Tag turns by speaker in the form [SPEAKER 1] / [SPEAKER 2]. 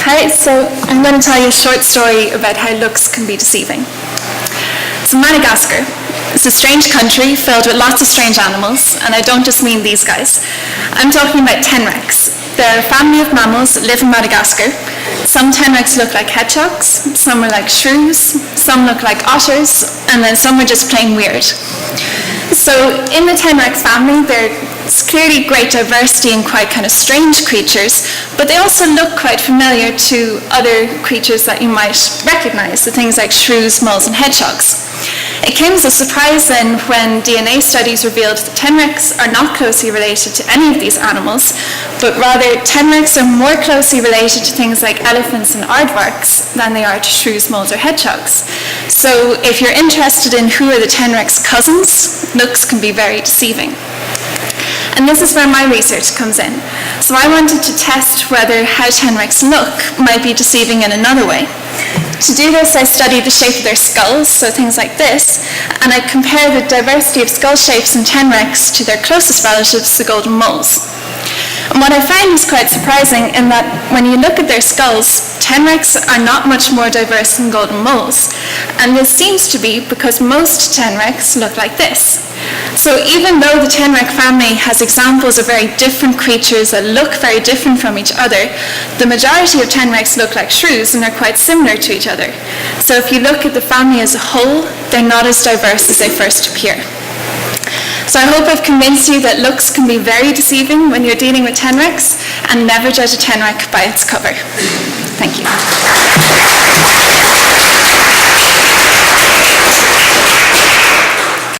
[SPEAKER 1] Hi, so I'm going to tell you a short story about how looks can be deceiving. So Madagascar. It's a strange country filled with lots of strange animals, and I don't just mean these guys. I'm talking about Tenrecs. They're a family of mammals that live in Madagascar. Some Tenrecs look like hedgehogs, some are like shrews, some look like otters, and then some are just plain weird. So in the Tenrecs family, there's clearly great diversity and quite kind of strange creatures, but they also look quite familiar to other creatures that you might recognize, so things like shrews, moles, and hedgehogs. It came as a surprise then when DNA studies revealed that Tenrecs are not closely related to any of these animals, but rather Tenrecs are more closely related to things like elephants and aardvarks than they are to shrews, moles, or hedgehogs. So if you're interested in who are the Tenrecs' cousins, looks can be very deceiving. And this is where my research comes in. So I wanted to test whether how Tenrecs look might be deceiving in another way. To do this, I studied the shape of their skulls, so things like this, and I compared the diversity of skull shapes in Tenrecs to their closest relatives, the golden moles. And what I found was quite surprising in that when you look at their skulls, Tenrecs are not much more diverse than golden moles. And this seems to be because most Tenrecs look like this. So even though the Tenrec family has examples of very different creatures that look very different from each other, the majority of Tenrecs look like shrews and are quite similar to each other. So if you look at the family as a whole, they're not as diverse as they first appear. So I hope I've convinced you that looks can be very deceiving when you're dealing with Tenrecs, and never judge a Tenrec by its cover. Thank you.